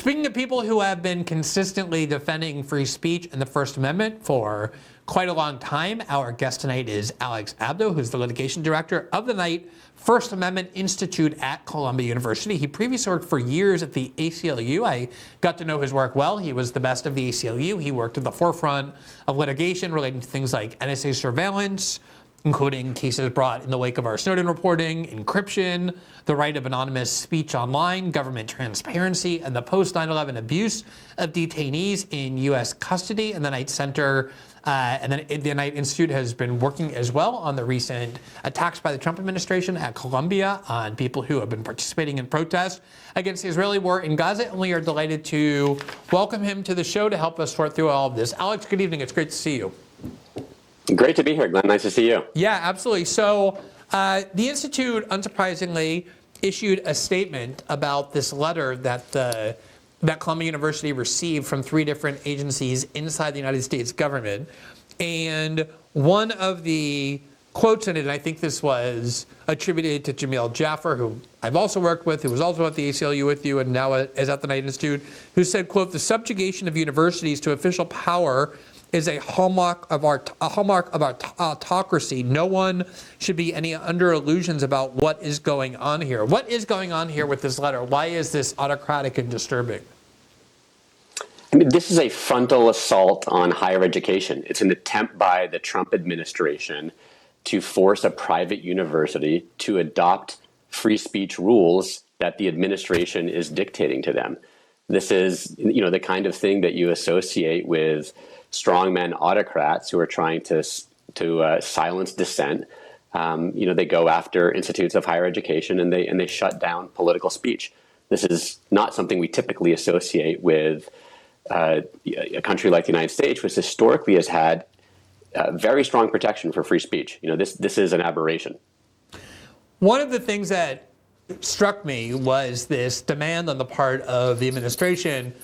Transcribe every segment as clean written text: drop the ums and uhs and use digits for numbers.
Speaking of people who have been consistently defending free speech and the First Amendment for quite a long time, our guest tonight is Alex Abdo, who's the litigation director of the Knight First Amendment Institute at Columbia University. He previously worked for years at the ACLU. I got to know his work well. He was the best of the ACLU. He worked at the forefront of litigation relating to things like NSA surveillance, including cases brought in the wake of our Snowden reporting, encryption, the right of anonymous speech online, government transparency, and the post-9/11 abuse of detainees in U.S. custody. And the Knight Center and then the Knight Institute has been working as well on the recent attacks by the Trump administration at Columbia on people who have been participating in protests against the Israeli war in Gaza. And we are delighted to welcome him to the show to help us sort through all of this. Alex, good evening. It's great to see you. Great to be here, Glenn. Nice to see you. Yeah, absolutely. So the Institute, unsurprisingly, issued a statement about this letter that Columbia University received from 3 different agencies inside the United States government. And one of the quotes in it, and I think this was attributed to Jamil Jaffer, who I've also worked with, who was also at the ACLU with you and now is at the Knight Institute, who said, quote, "The subjugation of universities to official power is a hallmark of our autocracy. No one should be any under illusions about what is going on here." What is going on here with this letter? Why is this autocratic and disturbing? I mean, this is a frontal assault on higher education. It's an attempt by the Trump administration to force a private university to adopt free speech rules that the administration is dictating to them. This is, the kind of thing that you associate with strongmen autocrats who are trying to silence dissent. They go after institutes of higher education and they shut down political speech. This is not something we typically associate with a country like the United States, which historically has had very strong protection for free speech. This is an aberration. One of the things that struck me was this demand on the part of the administration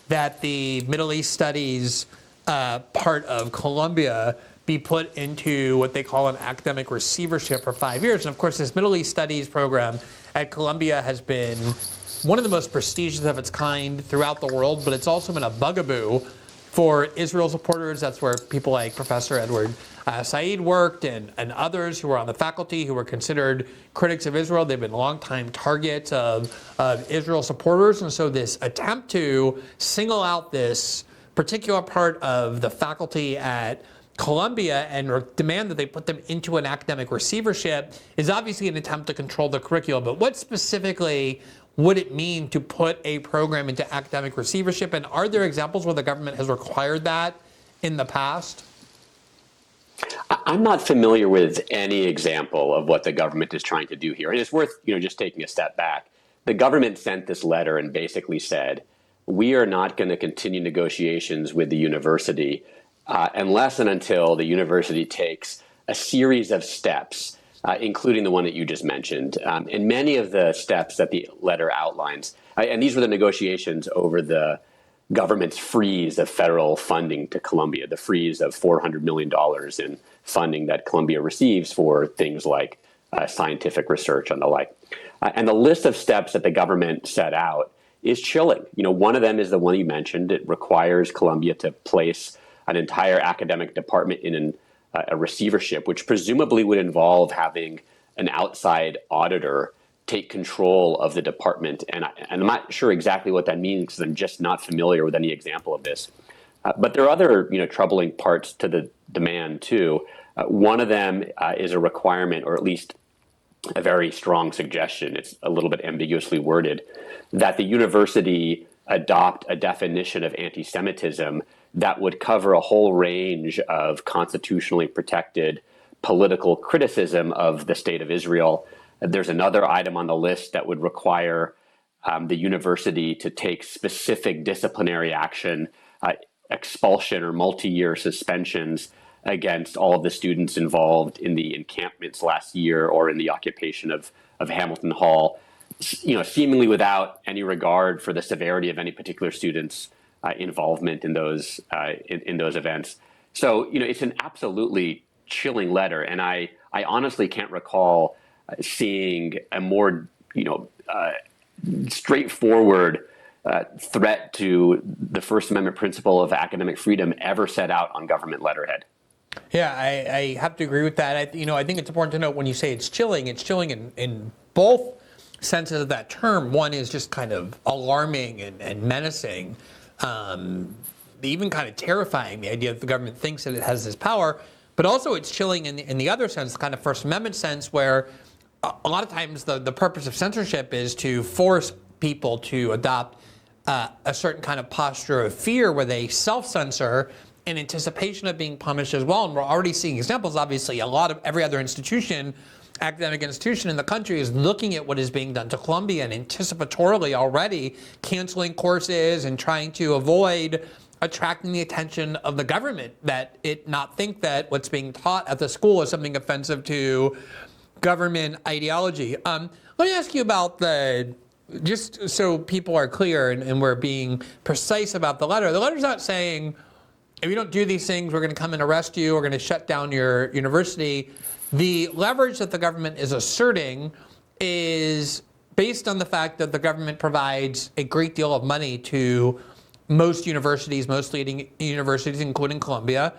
that the Middle East Studies part of Columbia be put into what they call an academic receivership for 5 years. And of course, this Middle East Studies program at Columbia has been one of the most prestigious of its kind throughout the world, but it's also been a bugaboo for Israel supporters. That's where people like Professor Edward Said worked and others who were on the faculty who were considered critics of Israel. They've been longtime targets of Israel supporters. And so this attempt to single out this particular part of the faculty at Columbia and demand that they put them into an academic receivership is obviously an attempt to control the curriculum. But what specifically would it mean to put a program into academic receivership? And are there examples where the government has required that in the past? I'm not familiar with any example of what the government is trying to do here. And it's worth, just taking a step back. The government sent this letter and basically said, we are not going to continue negotiations with the university unless and until the university takes a series of steps, including the one that you just mentioned. And many of the steps that the letter outlines, and these were the negotiations over the government's freeze of federal funding to Columbia, the freeze of $400 million in funding that Columbia receives for things like scientific research and the like. And the list of steps that the government set out is chilling. One of them is the one you mentioned. It requires Columbia to place an entire academic department in a receivership, which presumably would involve having an outside auditor take control of the department. And I'm not sure exactly what that means because I'm just not familiar with any example of this. But there are other, troubling parts to the demand too. One of them is a requirement, or at least a very strong suggestion. It's a little bit ambiguously worded, that the university adopt a definition of anti-Semitism that would cover a whole range of constitutionally protected political criticism of the state of Israel. There's another item on the list that would require the university to take specific disciplinary action, expulsion or multi-year suspensions against all of the students involved in the encampments last year or in the occupation of Hamilton Hall, seemingly without any regard for the severity of any particular student's involvement in those events. So, it's an absolutely chilling letter, and I honestly can't recall seeing a more straightforward threat to the First Amendment principle of academic freedom ever set out on government letterhead. Yeah, I have to agree with that. I think it's important to note when you say it's chilling in both senses of that term. One is just kind of alarming and menacing, even kind of terrifying, the idea that the government thinks that it has this power. But also it's chilling in the other sense, the kind of First Amendment sense, where a lot of times the purpose of censorship is to force people to adopt a certain kind of posture of fear where they self-censor in anticipation of being punished as well. And we're already seeing examples. Obviously, every other institution, academic institution in the country, is looking at what is being done to Columbia and anticipatorily already canceling courses and trying to avoid attracting the attention of the government, that it not think that what's being taught at the school is something offensive to government ideology. Let me ask you about just so people are clear and we're being precise about the letter. The letter's not saying, if you don't do these things, we're going to come and arrest you, we're going to shut down your university. The leverage that the government is asserting is based on the fact that the government provides a great deal of money to most universities, most leading universities, including Columbia.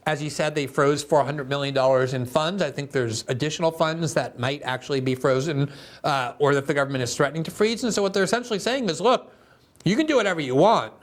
As you said, they froze $400 million in funds. I think there's additional funds that might actually be frozen or that the government is threatening to freeze. And so what they're essentially saying is, look, you can do whatever you want,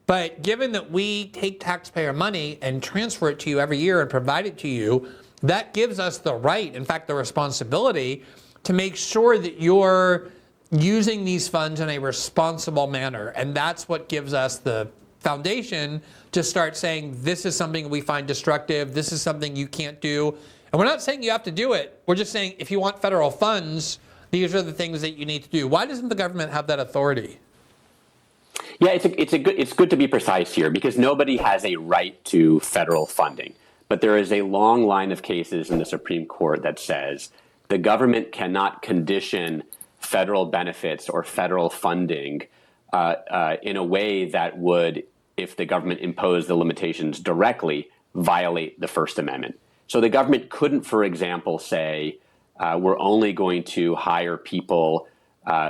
but given that we take taxpayer money and transfer it to you every year and provide it to you, that gives us the right, in fact, the responsibility to make sure that you're using these funds in a responsible manner. And that's what gives us the foundation to start saying, this is something we find destructive, this is something you can't do. And we're not saying you have to do it. We're just saying if you want federal funds, these are the things that you need to do. Why doesn't the government have that authority? Yeah, it's good to be precise here, because nobody has a right to federal funding. But there is a long line of cases in the Supreme Court that says the government cannot condition federal benefits or federal funding in a way that would, if the government imposed the limitations directly, violate the First Amendment. So the government couldn't, for example, say, we're only going to hire people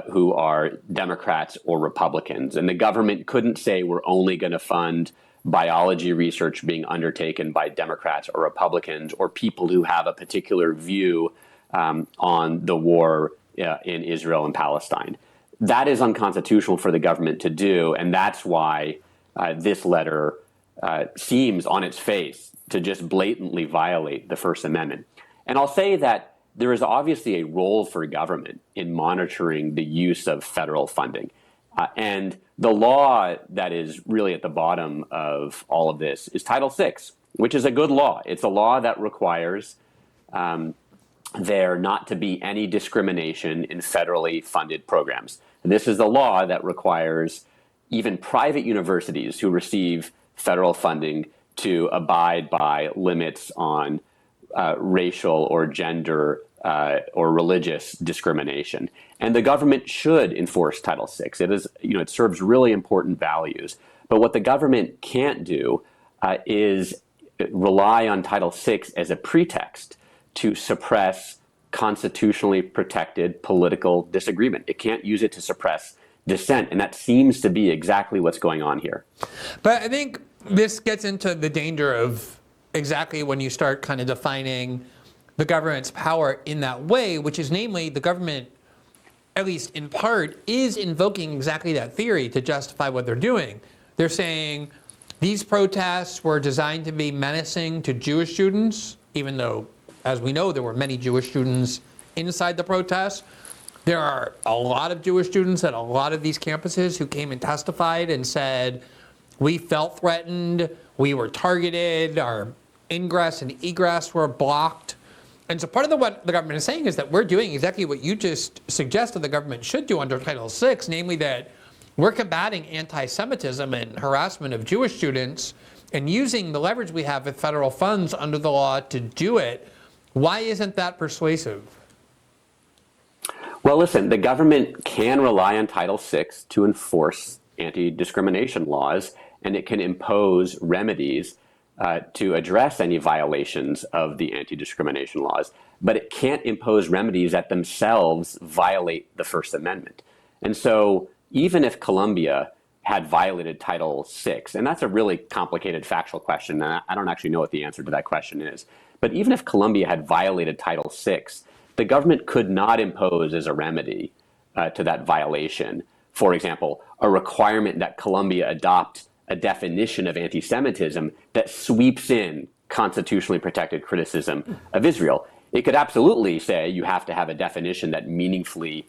who are Democrats or Republicans. And the government couldn't say we're only going to fund biology research being undertaken by Democrats or Republicans or people who have a particular view on the war in Israel and Palestine. That is unconstitutional for the government to do, and that's why this letter seems on its face to just blatantly violate the First Amendment. And I'll say that there is obviously a role for government in monitoring the use of federal funding. And the law that is really at the bottom of all of this is Title VI, which is a good law. It's a law that requires there not to be any discrimination in federally funded programs. This is the law that requires even private universities who receive federal funding to abide by limits on racial or gender or religious discrimination. And the government should enforce Title VI. It serves really important values. But what the government can't do is rely on Title VI as a pretext to suppress constitutionally protected political disagreement. It can't use it to suppress dissent. And that seems to be exactly what's going on here. But I think this gets into the danger of exactly when you start kind of defining the government's power in that way, which is namely the government, at least in part, is invoking exactly that theory to justify what they're doing. They're saying these protests were designed to be menacing to Jewish students, even though, as we know, there were many Jewish students inside the protests. There are a lot of Jewish students at a lot of these campuses who came and testified and said, we felt threatened, we were targeted, our ingress and egress were blocked. And so part of what the government is saying is that we're doing exactly what you just suggested the government should do under Title VI, namely that we're combating anti-Semitism and harassment of Jewish students and using the leverage we have with federal funds under the law to do it. Why isn't that persuasive? Well, listen, the government can rely on Title VI to enforce anti-discrimination laws, and it can impose remedies to address any violations of the anti-discrimination laws, but it can't impose remedies that themselves violate the First Amendment. And so, even if Colombia had violated Title VI, and that's a really complicated factual question, and I don't actually know what the answer to that question is, but even if Colombia had violated Title VI, the government could not impose as a remedy to that violation, for example, a requirement that Colombia adopt a definition of anti-Semitism that sweeps in constitutionally protected criticism of Israel. It could absolutely say you have to have a definition that meaningfully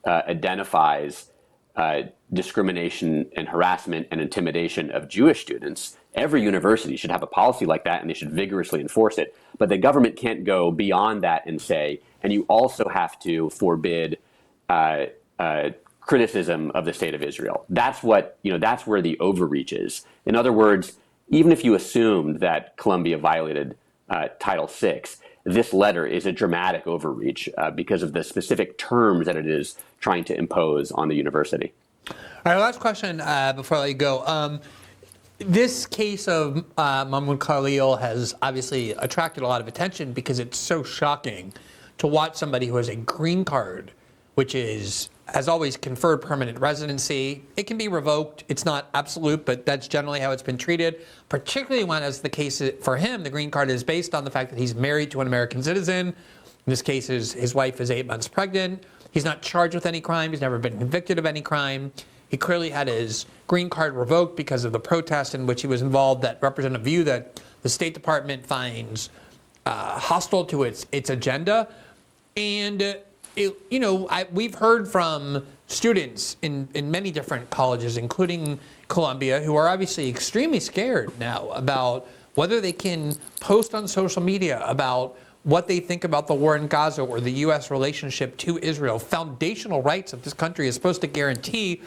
identifies discrimination and harassment and intimidation of Jewish students. Every university should have a policy like that, and they should vigorously enforce it. But the government can't go beyond that and say, and you also have to forbid criticism of the state of Israel. That's what, that's where the overreach is. In other words, even if you assumed that Colombia violated Title VI, this letter is a dramatic overreach because of the specific terms that it is trying to impose on the university. All right, last question before I let you go. This case of Mahmoud Khalil has obviously attracted a lot of attention because it's so shocking to watch somebody who has a green card, which has always conferred permanent residency. It can be revoked. It's not absolute, but that's generally how it's been treated, particularly when, as the case for him, the green card is based on the fact that he's married to an American citizen. In this case, his wife is 8 months pregnant. He's not charged with any crime. He's never been convicted of any crime. He clearly had his green card revoked because of the protest in which he was involved that represent a view that the State Department finds hostile to its agenda. And we've heard from students in many different colleges, including Columbia, who are obviously extremely scared now about whether they can post on social media about what they think about the war in Gaza or the U.S. relationship to Israel, foundational rights that this country is supposed to guarantee.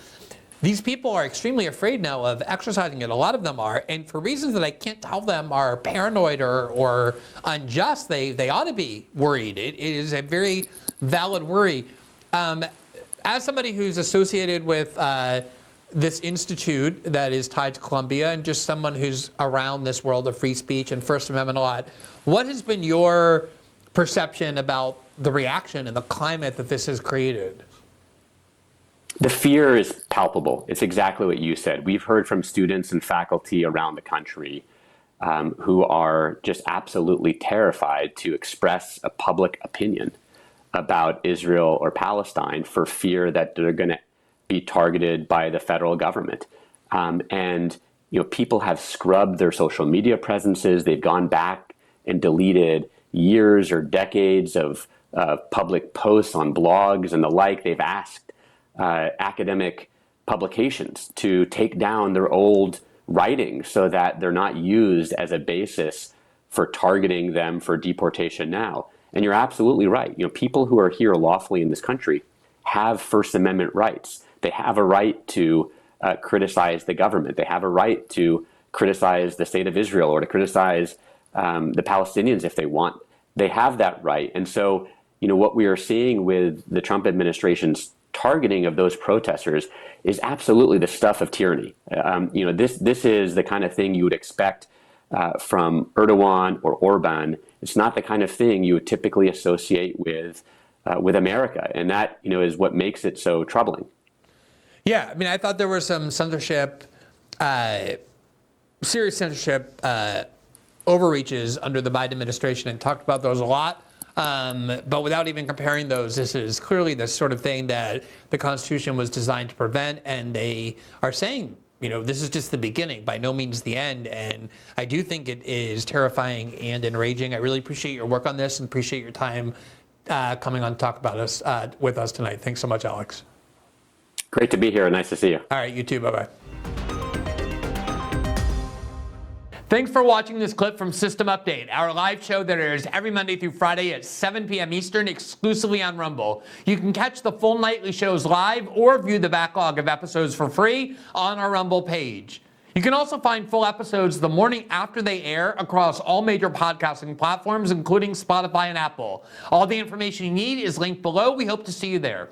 These people are extremely afraid now of exercising it. A lot of them are, and for reasons that I can't tell them are paranoid or unjust, they ought to be worried. It is a very valid worry. As somebody who's associated with this institute that is tied to Columbia and just someone who's around this world of free speech and First Amendment a lot, what has been your perception about the reaction and the climate that this has created? The fear is palpable. It's exactly what you said. We've heard from students and faculty around the country who are just absolutely terrified to express a public opinion about Israel or Palestine for fear that they're going to be targeted by the federal government. And people have scrubbed their social media presences. They've gone back and deleted years or decades of public posts on blogs and the like. They've asked academic publications to take down their old writings so that they're not used as a basis for targeting them for deportation now. And you're absolutely right. People who are here lawfully in this country have First Amendment rights. They have a right to criticize the government. They have a right to criticize the state of Israel or to criticize the Palestinians if they want. They have that right. And so, what we are seeing with the Trump administration's targeting of those protesters is absolutely the stuff of tyranny. This is the kind of thing you would expect from Erdogan or Orban. It's not the kind of thing you would typically associate with America, and that is what makes it so troubling. Yeah, I thought there was some censorship, serious censorship overreaches under the Biden administration, and talked about those a lot. But without even comparing those, this is clearly the sort of thing that the Constitution was designed to prevent, and they are saying, this is just the beginning, by no means the end. And I do think it is terrifying and enraging. I really appreciate your work on this and appreciate your time coming on to talk about us with us tonight. Thanks so much, Alex. Great to be here. Nice to see you. All right, you too. Bye-bye. Thanks for watching this clip from System Update, our live show that airs every Monday through Friday at 7 p.m. Eastern, exclusively on Rumble. You can catch the full nightly shows live or view the backlog of episodes for free on our Rumble page. You can also find full episodes the morning after they air across all major podcasting platforms, including Spotify and Apple. All the information you need is linked below. We hope to see you there.